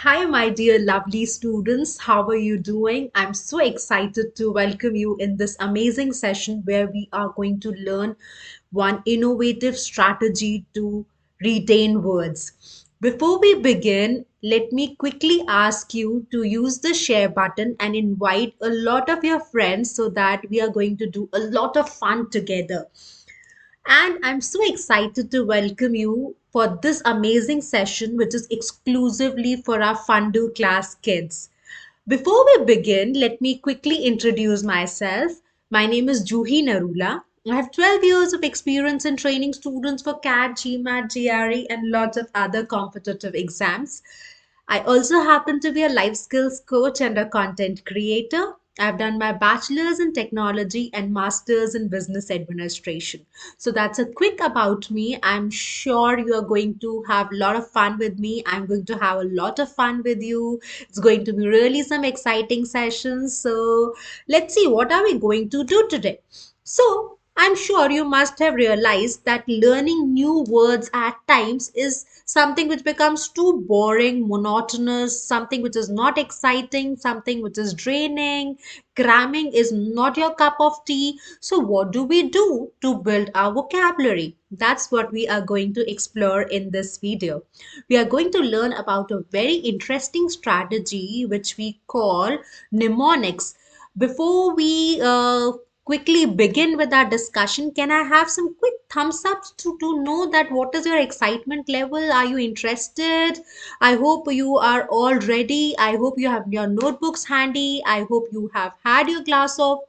Hi, my dear lovely students. How are you doing? I'm so excited to welcome you in this amazing session where we are going to learn one innovative strategy to retain words. Before we begin, let me quickly ask you to use the share button and invite a lot of your friends so that we are going to do a lot of fun together. And I'm so excited to welcome you for this amazing session, which is exclusively for our Fundu class kids. Before we begin, let me quickly introduce myself. My name is Juhi Narula. I have 12 years of experience in training students for CAT, GMAT, GRE, and lots of other competitive exams. I also happen to be a life skills coach and a content creator. I've done my bachelor's in technology and master's in business administration. So that's a quick about me. I'm sure you are going to have a lot of fun with me. I'm going to have a lot of fun with you. It's going to be really some exciting sessions. So let's see what are we going to do today. So I'm sure you must have realized that learning new words at times is something which becomes too boring, monotonous, something which is not exciting, something which is draining. Cramming is not your cup of tea. So, what do we do to build our vocabulary? That's what we are going to explore in this video. We are going to learn about a very interesting strategy which we call mnemonics. Before we quickly begin with our discussion, can I have some quick thumbs ups to know that what is your excitement level? Are you interested? I hope you are all ready. I hope you have your notebooks handy. I hope you have had your glass of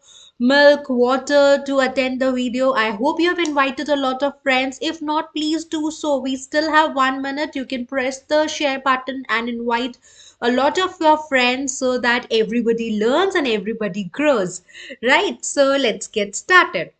milk, water to attend the video. I hope you have invited a lot of friends. If not, please do so. We still have 1 minute. You can press the share button and invite a lot of your friends so that everybody learns and everybody grows. Right? So let's get started.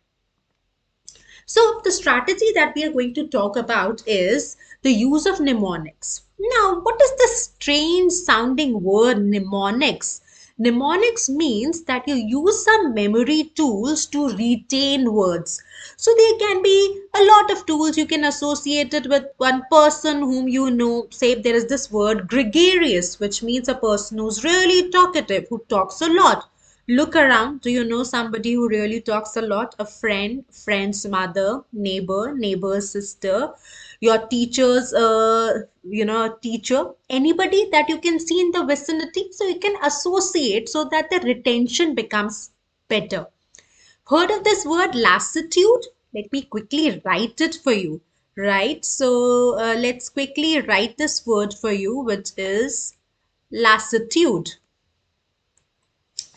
So, the strategy that we are going to talk about is the use of mnemonics. Now, what is this strange sounding word mnemonics? Mnemonics means that you use some memory tools to retain words. So, there can be a lot of tools you can associate it with one person whom you know. Say, there is this word gregarious, which means a person who's really talkative, who talks a lot. Look around. Do you know somebody who really talks a lot? A friend, friend's mother, neighbor, neighbor's sister, your teacher's, teacher, anybody that you can see in the vicinity. So you can associate so that the retention becomes better. Heard of this word lassitude? Let me quickly write it for you. Right. So let's quickly write this word for you, which is lassitude.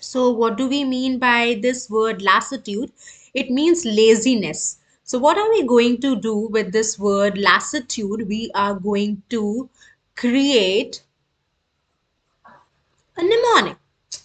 So, what do we mean by this word lassitude? It means laziness. So, what are we going to do with this word lassitude? We are going to create a mnemonic.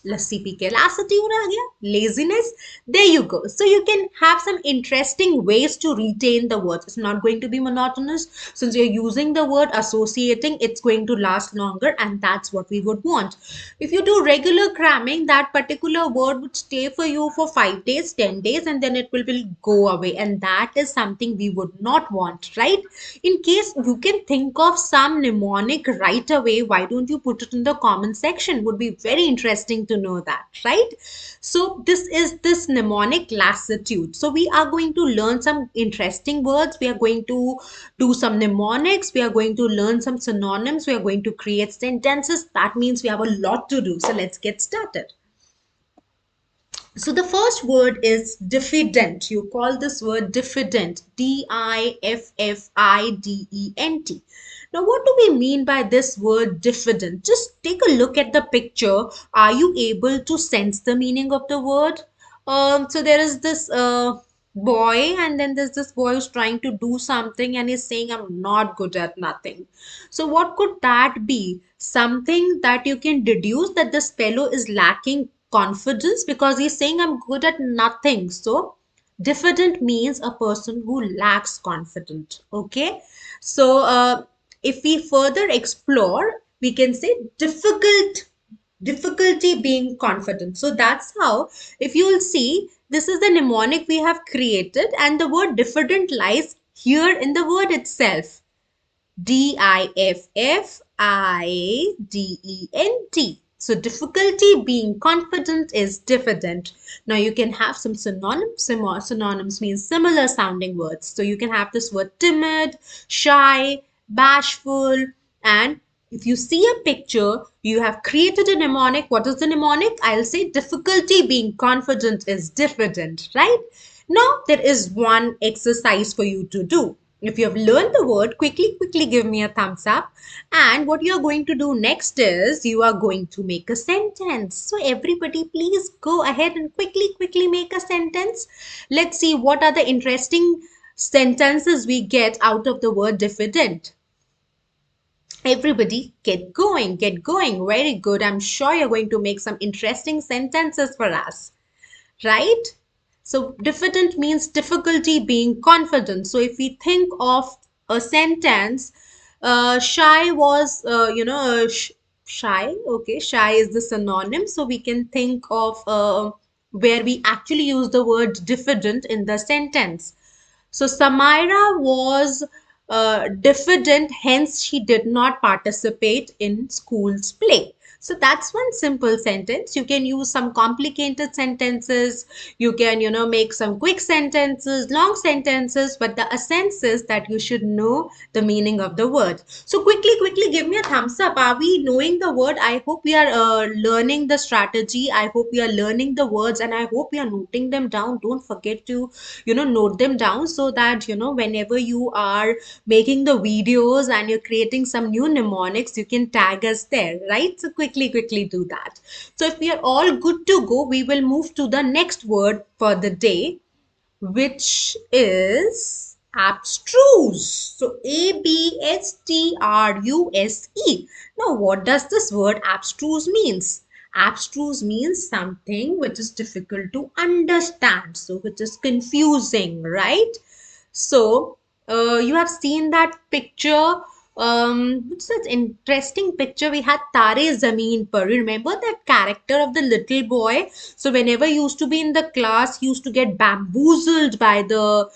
Lassi P के lassitude आ गया, laziness. There you go. So you can have some interesting ways to retain the words. It's not going to be monotonous. Since you're using the word associating, it's going to last longer, and that's what we would want. If you do regular cramming, that particular word would stay for you for 5 days, 10 days, and then it will go away. And that is something we would not want, right? In case you can think of some mnemonic right away, why don't you put it in the comment section? Would be very interesting to know that, right? So this is this mnemonic lassitude. So we are going to learn some interesting words. We are going to do some mnemonics. We are going to learn some synonyms. We are going to create sentences. That means we have a lot to do. So let's get started. So the first word is diffident. You call this word diffident. Diffident. Now, what do we mean by this word diffident? Just take a look at the picture. Are you able to sense the meaning of the word? So there is this boy, and then there's this boy who's trying to do something and he's saying, I'm not good at nothing. So, what could that be? Something that you can deduce that this fellow is lacking confidence because he's saying, I'm good at nothing. So, diffident means a person who lacks confidence. Okay. So, if we further explore, we can say difficulty being confident. So that's how, if you will see, this is the mnemonic we have created, and the word diffident lies here in the word itself. Diffident. So difficulty being confident is diffident. Now you can have some synonyms. Synonyms means similar sounding words. So you can have this word timid, shy, bashful, and if you see a picture, you have created a mnemonic. What is the mnemonic? I'll say difficulty being confident is diffident, right? Now there is one exercise for you to do. If you have learned the word, quickly give me a thumbs up. And what you are going to do next is you are going to make a sentence. So everybody, please go ahead and quickly make a sentence. Let's see what are the interesting sentences we get out of the word diffident. Everybody, get going. Very good. I'm sure you're going to make some interesting sentences for us, right? So diffident means difficulty being confident. So if we think of a sentence, shy was, shy. Okay, shy is the synonym. So we can think of where we actually use the word diffident in the sentence. So Samira was diffident, hence she did not participate in school's play. So that's one simple sentence. You can use some complicated sentences. You can, make some quick sentences, long sentences, but the essence is that you should know the meaning of the word. So quickly give me a thumbs up. Are we knowing the word? I hope we are learning the strategy. I hope we are learning the words, and I hope we are noting them down. Don't forget to, note them down so that, whenever you are making the videos and you're creating some new mnemonics, you can tag us there, right? So quickly do that. So if we are all good to go, we will move to the next word for the day, which is abstruse. So Abstruse. Now, what does this word abstruse means? Abstruse means something which is difficult to understand, so which is confusing, right? So, you have seen that picture. What's that interesting picture? We had Tare Zameen Par. Remember that character of the little boy? So, whenever he used to be in the class, he used to get bamboozled by the,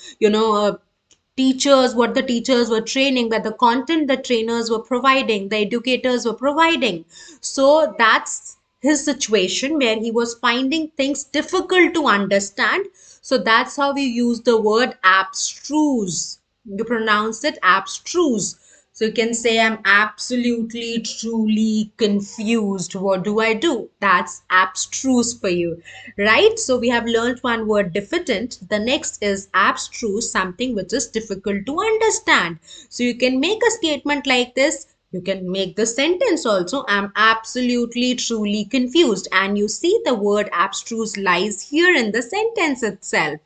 teachers, what the teachers were training, by the content the trainers were providing, the educators were providing. So that's his situation where he was finding things difficult to understand. So that's how we use the word abstruse. You pronounce it abstruse. So you can say, I'm absolutely, truly confused. What do I do? That's abstruse for you, right? So we have learned one word, diffident. The next is abstruse, something which is difficult to understand. So you can make a statement like this. You can make the sentence also, I'm absolutely, truly confused. And you see the word abstruse lies here in the sentence itself.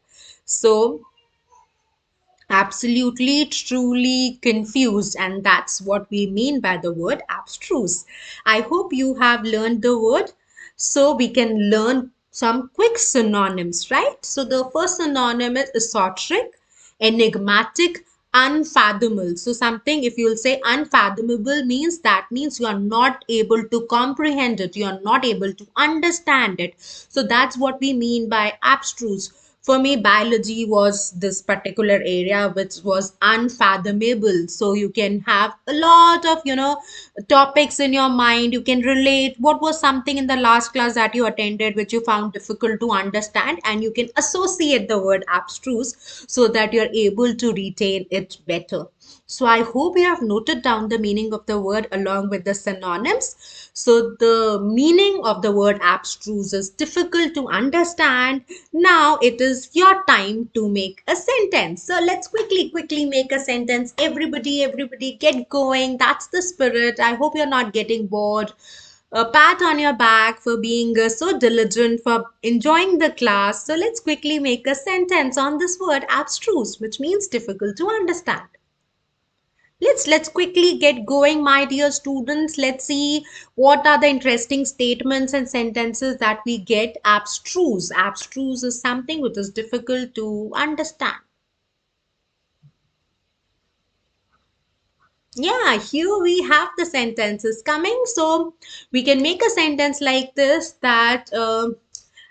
So absolutely, truly confused, and that's what we mean by the word abstruse. I hope you have learned the word, so we can learn some quick synonyms, right? So the first synonym is esoteric, enigmatic, unfathomable. So something, if you'll say unfathomable, means that means you are not able to comprehend it, you are not able to understand it. So that's what we mean by abstruse. For me, biology was this particular area which was unfathomable. So you can have a lot of, topics in your mind. You can relate what was something in the last class that you attended which you found difficult to understand, and you can associate the word abstruse so that you're able to retain it better. So I hope you have noted down the meaning of the word along with the synonyms. So the meaning of the word abstruse is difficult to understand. Now it is your time to make a sentence. So let's quickly make a sentence. Everybody get going. That's the spirit. I hope you're not getting bored. A pat on your back for being so diligent, for enjoying the class. So let's quickly make a sentence on this word abstruse, which means difficult to understand. Let's quickly get going, my dear students. Let's see what are the interesting statements and sentences that we get. Abstruse. Abstruse is something which is difficult to understand. Yeah, here we have the sentences coming. So we can make a sentence like this, that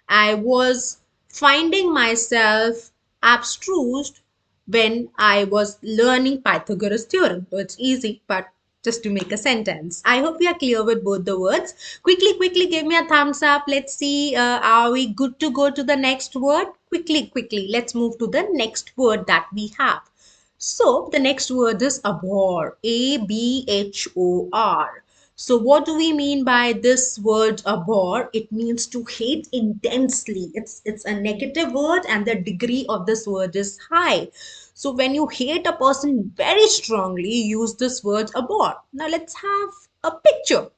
I was finding myself abstrused when I was learning Pythagoras theorem. So it's easy, but just to make a sentence. I hope we are clear with both the words. Quickly, give me a thumbs up. Let's see, are we good to go to the next word? Quickly, let's move to the next word that we have. So the next word is abhor, Abhor. So what do we mean by this word abhor? It means to hate intensely. It's a negative word and the degree of this word is high. So when you hate a person very strongly, use this word abhor. Now let's have a picture.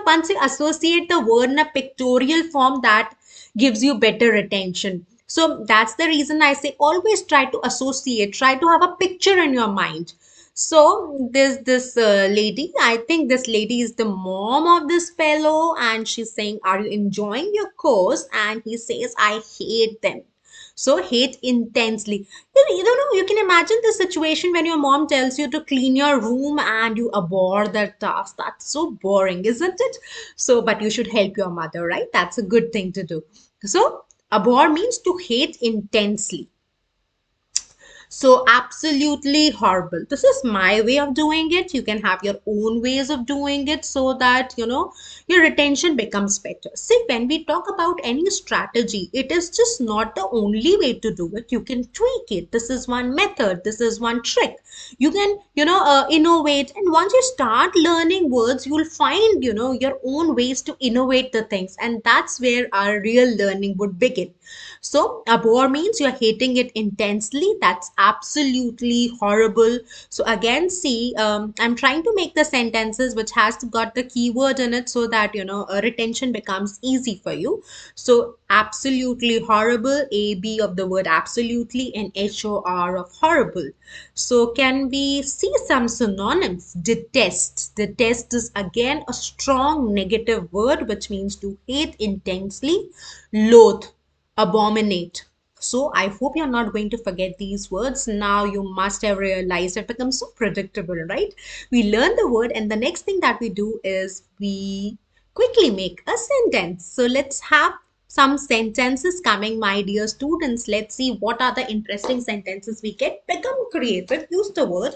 Once you associate the word in a pictorial form, that gives you better retention. So that's the reason I say always try to associate, try to have a picture in your mind. So there's this lady. I think this lady is the mom of this fellow, and she's saying, "Are you enjoying your course?" And he says, "I hate them." So hate intensely. You don't know. You can imagine the situation when your mom tells you to clean your room and you abhor that task. That's so boring, isn't it? So, but you should help your mother, right? That's a good thing to do. So, abhor means to hate intensely. So, absolutely horrible. This is my way of doing it. You can have your own ways of doing it so that, your retention becomes better. See, when we talk about any strategy, it is just not the only way to do it. You can tweak it. This is one method. This is one trick. You can, innovate. And once you start learning words, you'll find, your own ways to innovate the things. And that's where our real learning would begin. So, abhor means you're hating it intensely. That's absolutely horrible. So, again, see, I'm trying to make the sentences which has got the keyword in it so that, retention becomes easy for you. So, absolutely horrible, AB of the word absolutely, and HOR of horrible. So, can we see some synonyms? Detest. Detest is again a strong negative word which means to hate intensely. Loathe, abominate. So I hope you're not going to forget these words. Now you must have realized it becomes so predictable, right? We learn the word, and the next thing that we do is we quickly make a sentence. So let's have some sentences coming, my dear students. Let's see what are the interesting sentences we get. Become creative. Use the word.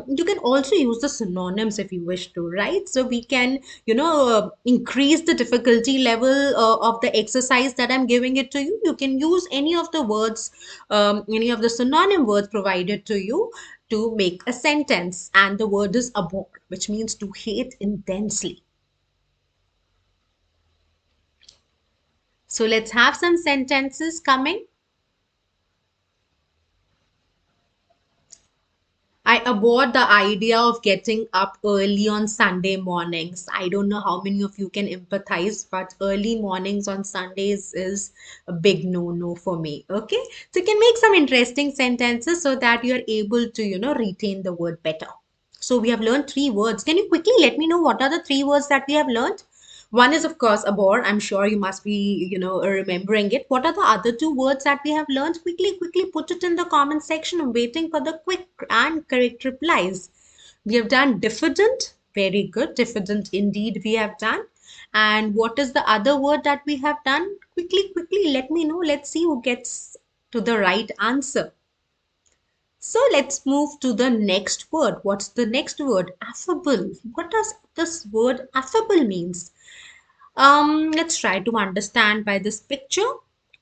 You can also use the synonyms if you wish to, right? So we can, increase the difficulty level of the exercise that I'm giving it to you. You can use any of the words, any of the synonym words provided to you to make a sentence. And the word is abhor, which means to hate intensely. So let's have some sentences coming. I abhor the idea of getting up early on Sunday mornings. I don't know how many of you can empathize, but early mornings on Sundays is a big no-no for me. Okay, so you can make some interesting sentences so that you're able to, retain the word better. So we have learned three words. Can you quickly let me know what are the three words that we have learned? One is, of course, abhor. I'm sure you must be, remembering it. What are the other two words that we have learned? Quickly put it in the comment section. I'm waiting for the quick and correct replies. We have done diffident. Very good. Diffident indeed we have done. And what is the other word that we have done? Quickly, let me know. Let's see who gets to the right answer. So let's move to the next word. What's the next word? Affable. What does this word affable means? Let's try to understand by this picture.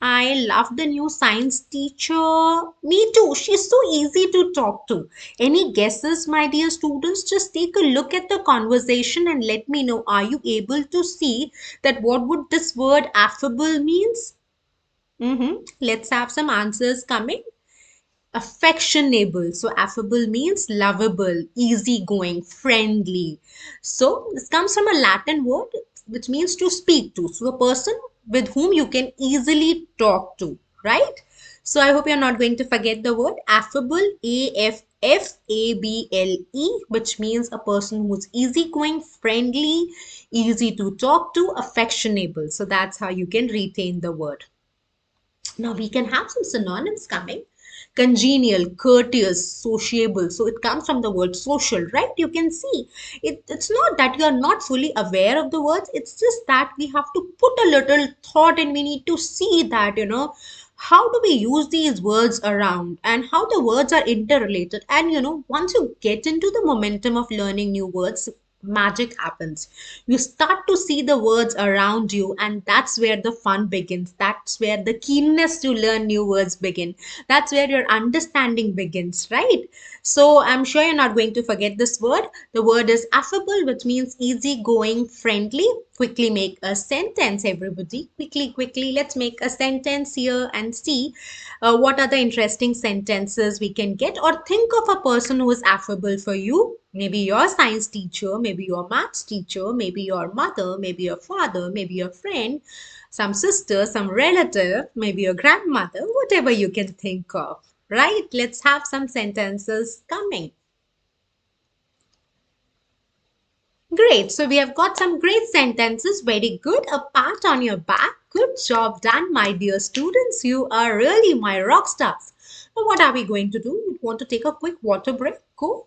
I love the new science teacher. Me too. She's so easy to talk to. Any guesses, my dear students? Just take a look at the conversation and let me know. Are you able to see that what would this word affable means? Let's have some answers coming. Affectionable. So affable means lovable, easygoing, friendly. So this comes from a Latin word which means to speak to. So a person with whom you can easily talk to, right? So I hope you're not going to forget the word affable, AFFABLE, which means a person who's easygoing, friendly, easy to talk to, affectionable. So that's how you can retain the word. Now we can have some synonyms coming. Congenial, courteous, sociable. So it comes from the word social, right? You can see it's not that you are not fully aware of the words. It's just that we have to put a little thought and we need to see that, how do we use these words around and how the words are interrelated. And once you get into the momentum of learning new words, magic happens. You start to see the words around you, and that's where the fun begins. That's where the keenness to learn new words begin. That's where your understanding begins, right? So I'm sure you're not going to forget this word. The word is affable, which means easygoing, friendly. Quickly make a sentence, everybody. Quickly, let's make a sentence here and see what are the interesting sentences we can get. Or think of a person who is affable for you. Maybe your science teacher, maybe your maths teacher, maybe your mother, maybe your father, maybe your friend, some sister, some relative, maybe your grandmother, whatever you can think of. Right? Let's have some sentences coming. Great. So we have got some great sentences. Very good. A pat on your back. Good job done, my dear students. You are really my rock stars. Now, what are we going to do? You want to take a quick water break? Go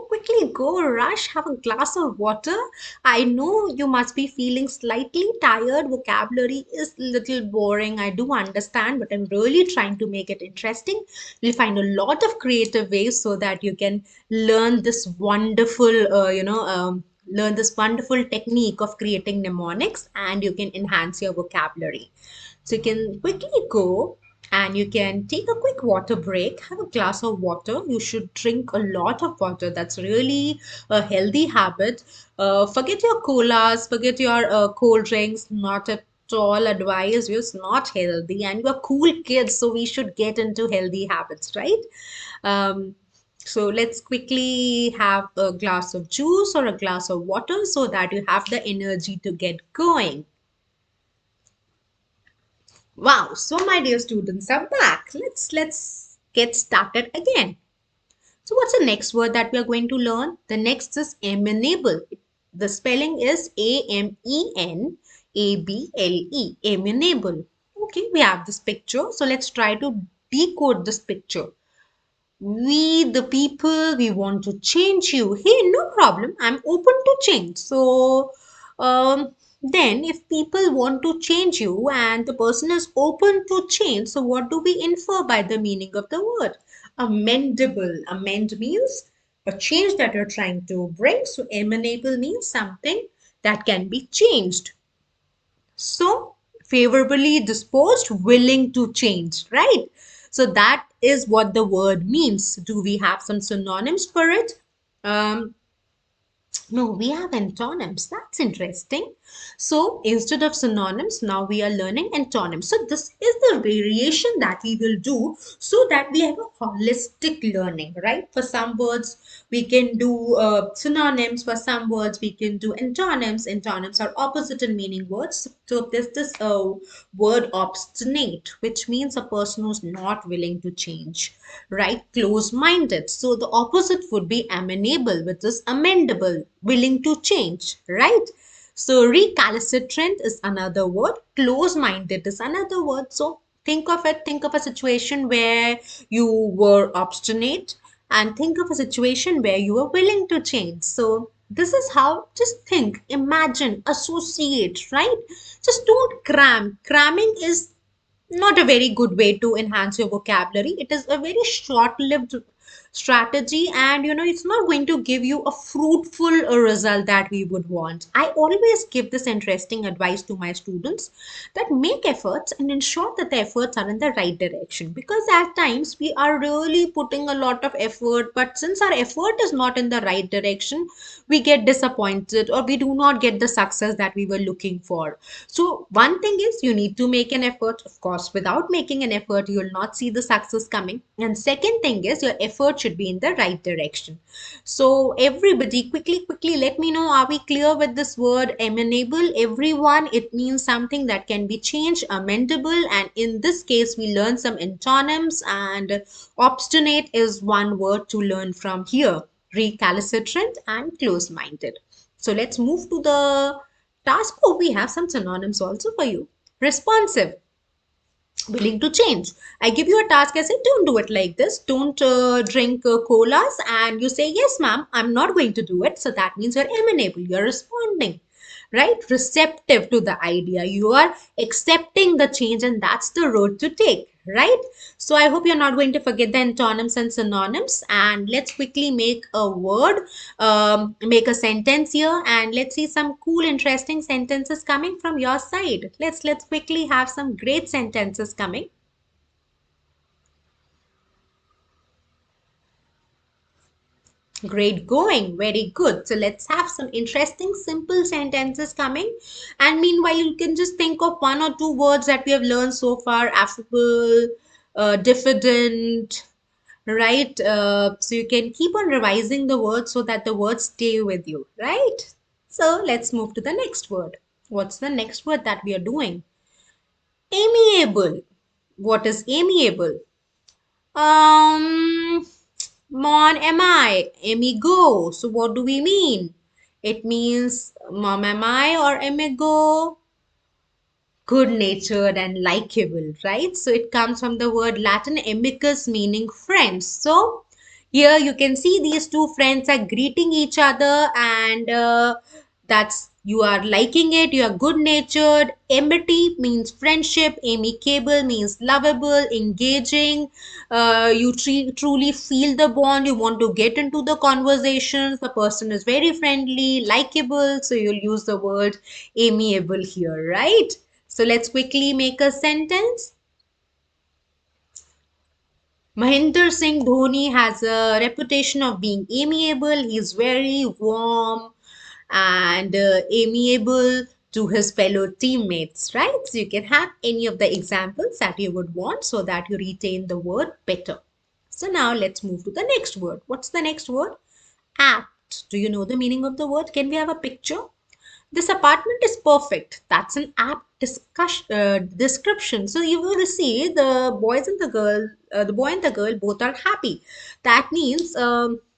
quickly. Go rush. Have a glass of water. I know you must be feeling slightly tired. Vocabulary is a little boring. I do understand, but I'm really trying to make it interesting. We'll find a lot of creative ways so that you can learn this wonderful, learn this wonderful technique of creating mnemonics, and you can enhance your vocabulary. So you can quickly go and you can take a quick water break, have a glass of water. You should drink a lot of water. That's really a healthy habit. Forget your colas, forget your cold drinks, not at all advised. It's not healthy, and you're cool kids, so we should get into healthy habits, right? Um, so let's quickly have a glass of juice or a glass of water so that you have the energy to get going. Wow, so my dear students are back. Let's get started again. So what's the next word that we are going to learn? The next is amenable. The spelling is Amenable. Amenable. Okay, we have this picture. So let's try to decode this picture. We the people, we want to change you. Hey, no problem, I'm open to change. So then if people want to change you and the person is open to change, so what do we infer by the meaning of the word? Amendable. Amend means a change that you're trying to bring. So amenable means something that can be changed. So favorably disposed, willing to change, right? So that is what the word means. Do we have some synonyms for it? um, no, we have antonyms. That's interesting. So instead of synonyms, now we are learning antonyms. So this is the variation that we will do so that we have a holistic learning, right? For some words, we can do synonyms. For some words, we can do antonyms. Antonyms are opposite in meaning words. So there's this word obstinate, which means a person who's not willing to change, right? Close-minded. So the opposite would be amenable, which is amendable, willing to change, right? So recalcitrant is another word. Close-minded is another word. So think of it, think of a situation where you were obstinate, and think of a situation where you are willing to change. So this is how, just think, imagine, associate, right? Just don't cram. Cramming is not a very good way to enhance your vocabulary. It is a very short-lived strategy, and it's not going to give you a fruitful result that we would want. I always give this interesting advice to my students, that make efforts and ensure that the efforts are in the right direction, because at times we are really putting a lot of effort, but since our effort is not in the right direction, we get disappointed or we do not get the success that we were looking for. So one thing is, you need to make an effort. Of course, without making an effort, you will not see the success coming. And second thing is, your effort should be in the right direction. So everybody, quickly, let me know, are we clear with this word amenable? Everyone, it means something that can be changed, amendable. And in this case, we learn some antonyms, and obstinate is one word to learn from here. Recalcitrant and close-minded. So let's move to the task. Oh, we have some synonyms also for you. Responsive, willing to change. I give you a task, I say, don't do it like this. Don't drink colas. And you say, yes, ma'am, I'm not going to do it. So that means you're amenable, you're responding, right? Receptive to the idea. You are accepting the change, and that's the road to take, right? So I hope you're not going to forget the antonyms and synonyms. And let's quickly make a word, make a sentence here, and let's see some cool, interesting sentences coming from your side. Let's quickly have some great sentences coming. Great going, very good. So let's have some interesting, simple sentences coming. And meanwhile, you can just think of one or two words that we have learned so far: affable, diffident, right? So you can keep on revising the words so that the words stay with you, right? So let's move to the next word. What's the next word that we are doing? Amiable. What is amiable? Um, Mon am I? Amigo. So what do we mean? It means mom am I or amigo? Good natured and likable, right? So it comes from the word Latin amicus, meaning friends. So here you can see these two friends are greeting each other, and that's you are liking it, you are good natured. Amity means friendship, amicable means lovable, engaging. Truly feel the bond, you want to get into the conversations. The person is very friendly, likable, so you'll use the word amiable here, right? So let's quickly make a sentence. Mahinder Singh Dhoni has a reputation of being amiable. He's very warm and amiable to his fellow teammates, right? So you can have any of the examples that you would want so that you retain the word better. So now let's move to the next word. What's the next word? Apt. Do you know the meaning of the word? Can we have a picture? This apartment is perfect. That's an apt description. So you will see the boy and the girl both are happy. That means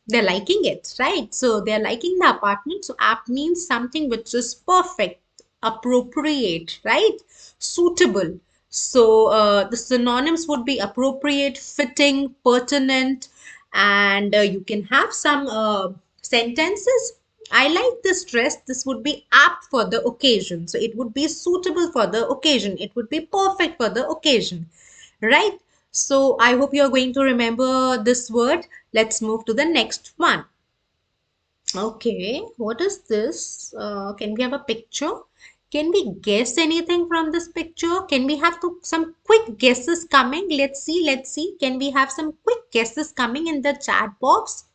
they're liking it, right? So they're liking the apartment. So apt means something which is perfect, appropriate, right? Suitable. So the synonyms would be appropriate, fitting, pertinent, and you can have some sentences. I like this dress. This would be apt for the occasion. So it would be suitable for the occasion. It would be perfect for the occasion, right? So I hope you're going to remember this word. Let's move to the next one. Okay, what is this? Can we have a picture? Can we guess anything from this picture? Can we have some quick guesses coming? Let's see, let's see. Can we have some quick guesses coming in the chat box?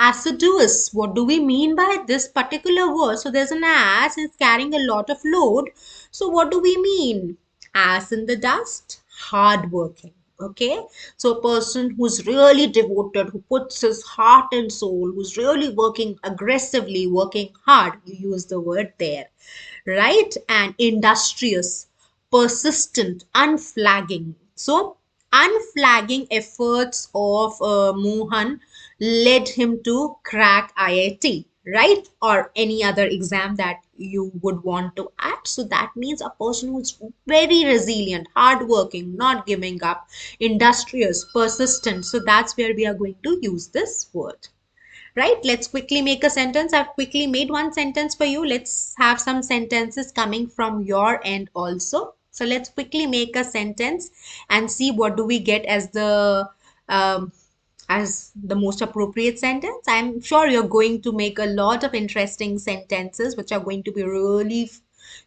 Assiduous. What do we mean by this particular word? So there's an ass, it's carrying a lot of load. So what do we mean? Ass in the dust, hardworking. Okay, so a person who's really devoted, who puts his heart and soul, who's really working aggressively, working hard, you use the word there, right? And industrious, persistent, unflagging. So, unflagging efforts of Mohan led him to crack IIT, right? Or any other exam that you would want to add. So that means a person who's very resilient, hardworking, not giving up, industrious, persistent. So that's where we are going to use this word, right? Let's quickly make a sentence. I've quickly made one sentence for you. Let's have some sentences coming from your end also. So let's quickly make a sentence and see what do we get um, as the most appropriate sentence. I'm sure you're going to make a lot of interesting sentences which are going to be really,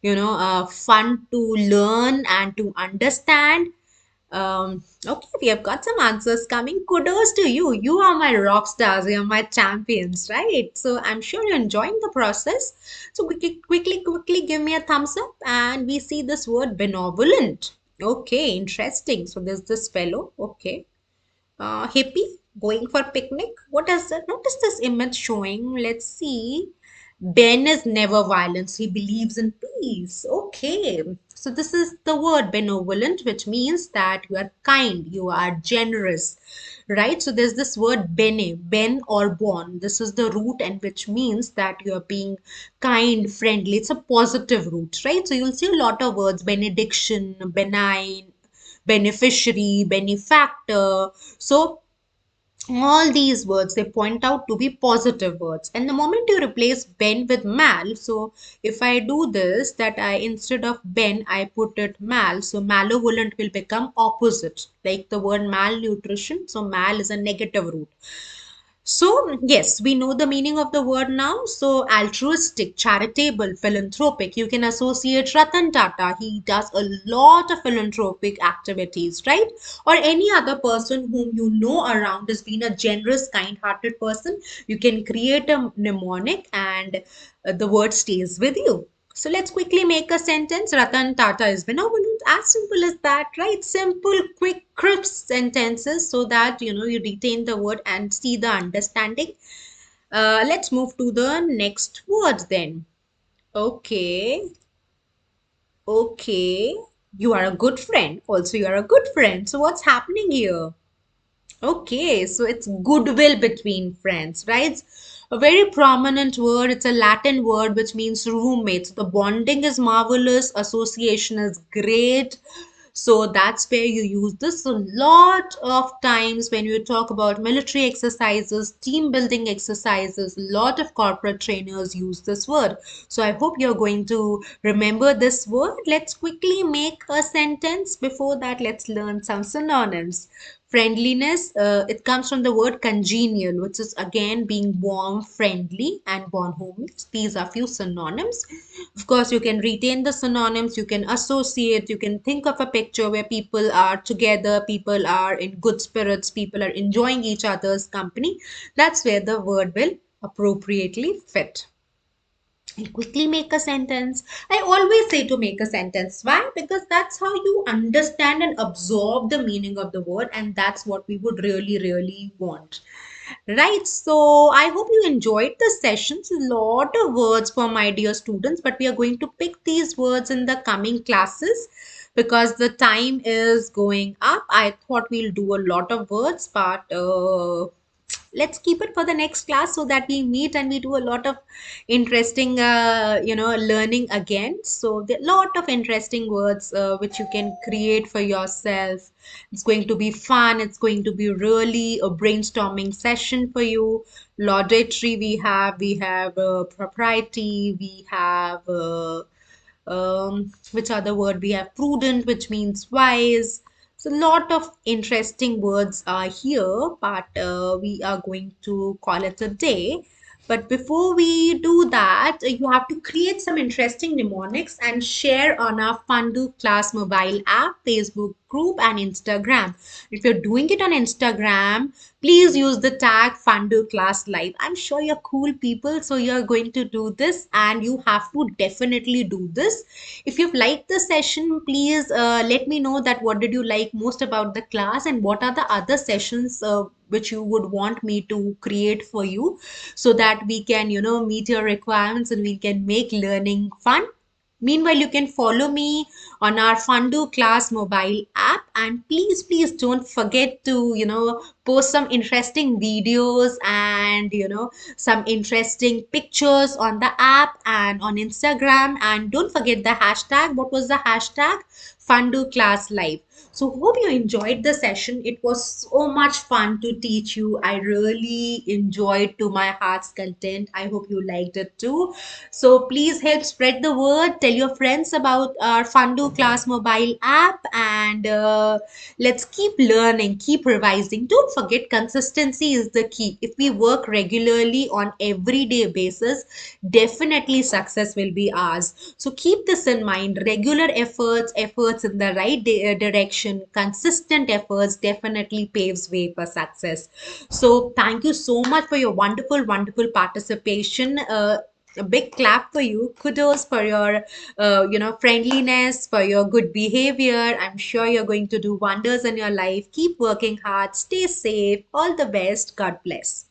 fun to learn and to understand. Okay, we have got some answers coming. Kudos to you. You are my rock stars. You are my champions, right? So I'm sure you're enjoying the process. So quickly give me a thumbs up, and we see this word benevolent. Okay, interesting. So there's this fellow. Okay, hippie going for picnic. What is that? What is this image showing? Let's see. Ben is never violence. He believes in peace. Okay. So this is the word benevolent, which means that you are kind, you are generous, right? So there's this word bene, ben or bon. This is the root, and which means that you are being kind, friendly. It's a positive root, right? So you'll see a lot of words: benediction, benign, beneficiary, benefactor. So All these words, they point out to be positive words. And the moment you replace Ben with Mal, so if I do this, that I, instead of Ben, I put it Mal, so malevolent will become opposite, like the word malnutrition. So mal is a negative root. So, yes, we know the meaning of the word now. So, altruistic, charitable, philanthropic. You can associate Ratan Tata. He does a lot of philanthropic activities, right? Or any other person whom you know around has been a generous, kind hearted person. You can create a mnemonic and the word stays with you. So let's quickly make a sentence. Ratan Tata is benevolent. As simple as that, right? Simple, quick, crisp sentences so that you retain the word and see the understanding. Let's move to the next word then. Okay, okay. You are a good friend. Also, you are a good friend. So what's happening here? Okay, so it's goodwill between friends, right? A very prominent word. It's a Latin word which means roommates. The bonding is marvelous, association is great. So that's where you use this a lot of times when you talk about military exercises, team building exercises. A lot of corporate trainers use this word. So I hope you're going to remember this word. Let's quickly make a sentence. Before that, let's learn some synonyms. Friendliness, it comes from the word congenial, which is again being warm, friendly, and bonhomie. These are few synonyms. Of course, you can retain the synonyms, you can associate, you can think of a picture where people are together, people are in good spirits, people are enjoying each other's company. That's where the word will appropriately fit. And quickly make a sentence. I always say to make a sentence. Why? Because that's how you understand and absorb the meaning of the word, and that's what we would really, really want. Right, so I hope you enjoyed the sessions. A lot of words for my dear students, but we are going to pick these words in the coming classes because the time is going up. I thought we'll do a lot of words, but let's keep it for the next class so that we meet and we do a lot of interesting learning again. So there are a lot of interesting words which you can create for yourself. It's going to be fun, it's going to be really a brainstorming session for you. Laudatory, we have propriety, we have which other word we have, prudent, which means wise. So a lot of interesting words are here, but we are going to call it a day. But before we do that, you have to create some interesting mnemonics and share on our Fundu Class mobile app, Facebook group, and Instagram. If you're doing it on Instagram, please use the tag Fundu Class Live. I'm sure you're cool people, so you're going to do this and you have to definitely do this. If you've liked the session, please let me know that what did you like most about the class and what are the other sessions which you would want me to create for you so that we can, meet your requirements and we can make learning fun. Meanwhile, you can follow me on our Fundu Class mobile app, and please don't forget to, post some interesting videos and, some interesting pictures on the app and on Instagram. And don't forget the hashtag. What was the hashtag? Fundu Class Live. So hope you enjoyed the session. It was so much fun to teach you. I really enjoyed to my heart's content. I hope you liked it too. So please help spread the word. Tell your friends about our Fundu Class mobile app, and let's keep learning, keep revising. Don't forget, consistency is the key. If we work regularly on everyday basis, definitely success will be ours. So keep this in mind. Regular efforts in the right direction, consistent efforts definitely paves way for success. So thank you so much for your wonderful participation. A big clap for you. Kudos for your friendliness, for your good behavior. I'm sure you're going to do wonders in your life. Keep working hard, stay safe. All the best. God bless.